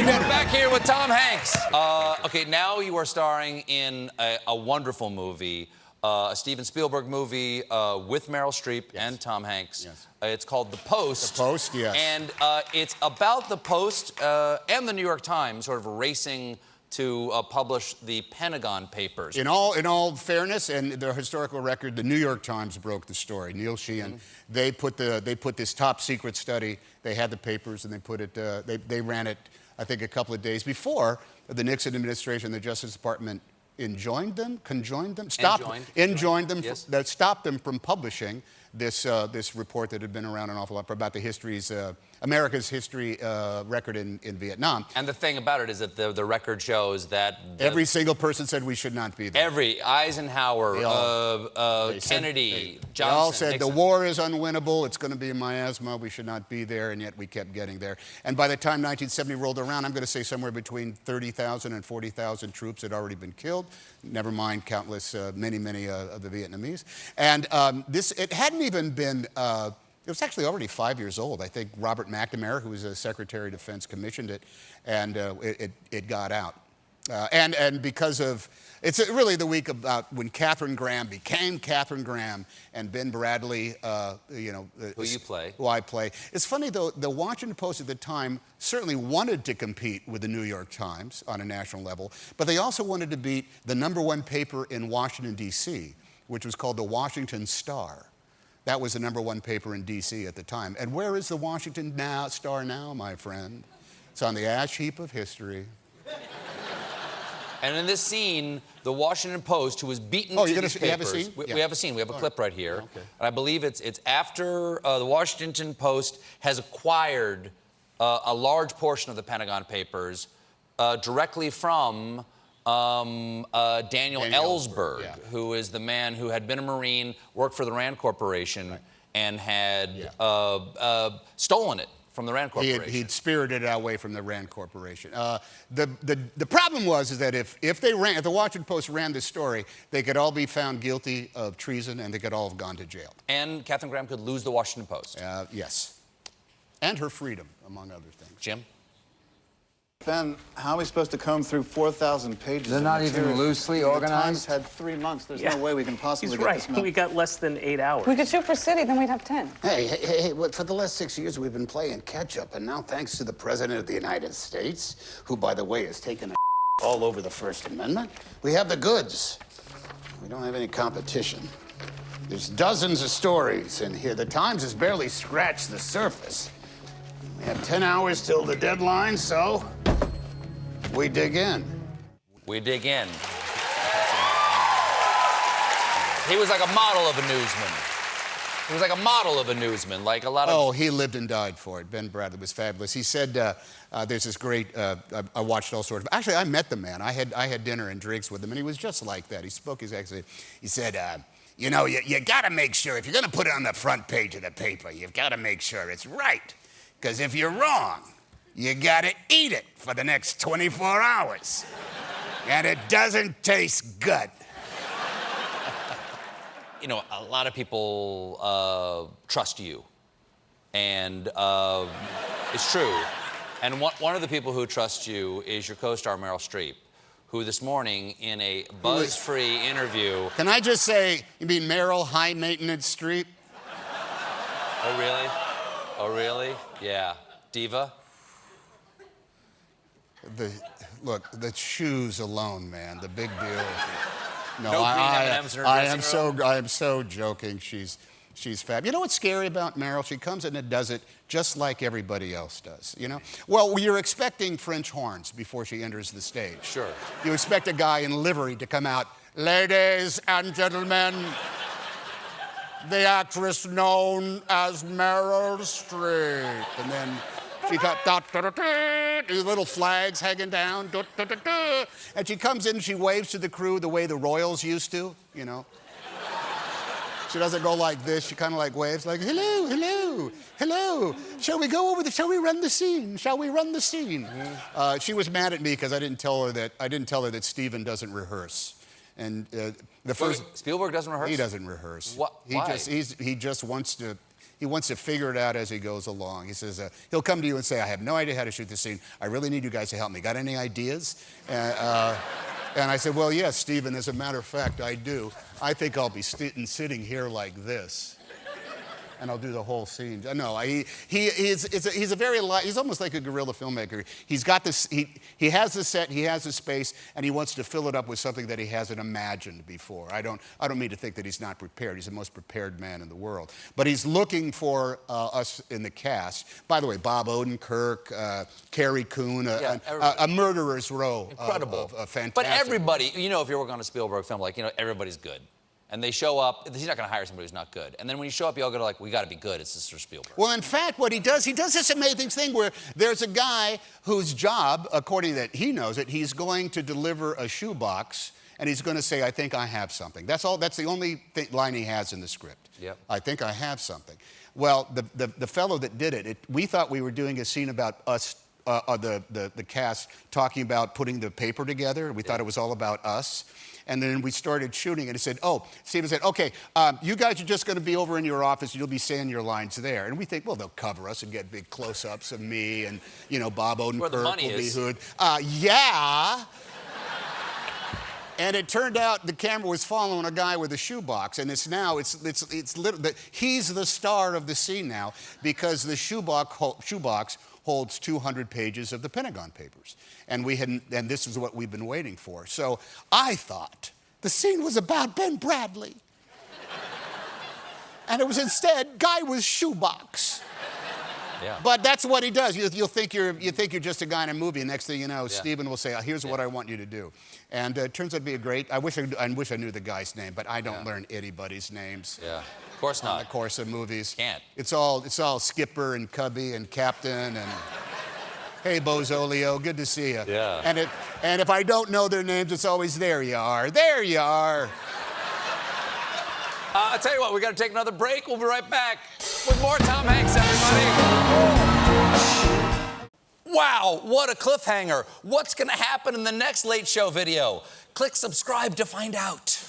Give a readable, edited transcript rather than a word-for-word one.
dinner. We're back here with Tom Hanks. Okay, now you are starring in a wonderful movie, a Steven Spielberg movie with Meryl Streep and Tom Hanks. Yes. It's called The Post. The Post, yes. And it's about the Post and the New York Times sort of racing to publish the Pentagon Papers. In all fairness and the historical record, the New York Times broke the story. Neil Sheehan, they put this top secret study. They had the papers and they put it. They ran it, I think, a couple of days before the Nixon administration, the Justice Department enjoined them, enjoined them, yes. That stopped them from publishing this report that had been around an awful lot about the America's history record in Vietnam. And the thing about it is that the record shows that every single person said we should not be there. Every Eisenhower, Kennedy, Johnson, they all said Nixon. The war is unwinnable. It's going to be a miasma. We should not be there, and yet we kept getting there. And by the time 1970 rolled around, I'm going to say somewhere between 30,000 and 40,000 troops had already been killed. Never mind countless, many of the Vietnamese. And it hadn't even been. It was actually already 5 years old. I think Robert McNamara, who was a Secretary of Defense, commissioned it, and it got out. And because of, it's really the week about when Katharine Graham became Katharine Graham and Ben Bradley, who you play. Who I play. It's funny, though, the Washington Post at the time certainly wanted to compete with the New York Times on a national level, but they also wanted to beat the #1 paper in Washington, D.C., which was called the Washington Star. That was the #1 paper in D.C. at the time. And where is the Washington Star now, my friend? It's on the ash heap of history. And in this scene, the Washington Post, who was beaten to these papers... You have a scene? We have a scene. We have a clip right here. Okay. And I believe it's after the Washington Post has acquired a large portion of the Pentagon Papers directly from... Daniel Ellsberg, who is the man who had been a Marine, worked for the Rand Corporation, and had stolen it from the Rand Corporation. He'd spirited it away from the Rand Corporation. The problem was that if the Washington Post ran this story, they could all be found guilty of treason and they could all have gone to jail. And Katharine Graham could lose the Washington Post. Yes. And her freedom, among other things. Jim? Ben, how are we supposed to comb through 4,000 pages? They're not even loosely organized? The Times had 3 months. There's no way we can possibly get this done. We got less than 8 hours. We could shoot for City, then we'd have 10. Hey, for the last 6 years, we've been playing catch-up, and now thanks to the President of the United States, who, by the way, has taken a all over the First Amendment, we have the goods. We don't have any competition. There's dozens of stories in here. The Times has barely scratched the surface. We have 10 hours till the deadline, so we dig in. We dig in. He was like a model of a newsman. He was like a model of a newsman, like a lot of... Oh, he lived and died for it. Ben Bradley was fabulous. He said, there's this great, I watched all sorts of... Actually, I met the man. I had dinner and drinks with him, and he was just like that. He spoke his accent. He said, you know, you got to make sure, if you're going to put it on the front page of the paper, you've got to make sure it's right. Because if you're wrong, you got to eat it for the next 24 hours. And it doesn't taste good. You know, a lot of people trust you. And it's true. And one of the people who trust you is your co-star, Meryl Streep, who this morning in a buzz-free interview... Can I just say, you mean Meryl High Maintenance Streep? Oh, really? Oh, really? Yeah. Diva? Look, the shoes alone, man, the big deal. No M&Ms in her dressing room? I am so joking. She's fab. You know what's scary about Meryl? She comes in and does it just like everybody else does, you know? Well, you're expecting French horns before she enters the stage. Sure. You expect a guy in livery to come out, ladies and gentlemen, the actress known as Meryl Streep. And then she got these little flags hanging down. And she comes in and she waves to the crew the way the royals used to, you know. She doesn't go like this. She kind of like waves like, hello, hello, hello. Shall we run the scene? Shall we run the scene? She was mad at me because I didn't tell her that Stephen doesn't rehearse. And the first... Spielberg doesn't rehearse? He doesn't rehearse. What? Why? He just wants to... He wants to figure it out as he goes along. He says, he'll come to you and say, I have no idea how to shoot this scene. I really need you guys to help me. Got any ideas? And I said, well, yes, Stephen, as a matter of fact, I do. I think I'll be sitting here like this. And I'll do the whole scene. No, he's a very he's almost like a guerrilla filmmaker. He's got this. He has the set, he has the space, and he wants to fill it up with something that he hasn't imagined before. I don't mean to think that he's not prepared. He's the most prepared man in the world. But he's looking for us in the cast. By the way, Bob Odenkirk, Carrie Coon, a murderer's row. Incredible. Fantastic. But everybody, you know, if you're working on a Spielberg film, like, you know, everybody's good. And they show up, he's not going to hire somebody who's not good. And then when you show up, you all go like, we got to be good. It's Mr. Spielberg. Well, in fact, what he does this amazing thing where there's a guy whose job, according that he knows it, he's going to deliver a shoebox, and he's going to say, I think I have something. That's all. That's the only line he has in the script. Yep. I think I have something. Well, the fellow that did it, we thought we were doing a scene about us, the cast, talking about putting the paper together. We thought it was all about us. And then we started shooting, and he said, Stephen said, okay, you guys are just going to be over in your office, and you'll be saying your lines there. And we think, well, they'll cover us and get big close-ups of me, and, you know, Bob Odenkirk will be Hood. Yeah. And it turned out the camera was following a guy with a shoebox, and he's the star of the scene now because the shoebox holds 200 pages of the Pentagon Papers. And this is what we've been waiting for. So I thought the scene was about Ben Bradley. And it was instead Guy with Shoebox. Yeah. But that's what he does. You think you're just a guy in a movie, and next thing you know, Stephen will say, here's what I want you to do. And it turns out to be a great, I wish I knew the guy's name, but I don't learn anybody's names. Yeah, of course not. In the course of movies. Can't. It's all Skipper and Cubby and Captain and hey, Bozolio, good to see you. Yeah. And if I don't know their names, it's always there you are. There you are. I'll tell you what, we got to take another break. We'll be right back with more Tom Hanks, everybody. Wow, what a cliffhanger. What's going to happen in the next Late Show video? Click subscribe to find out.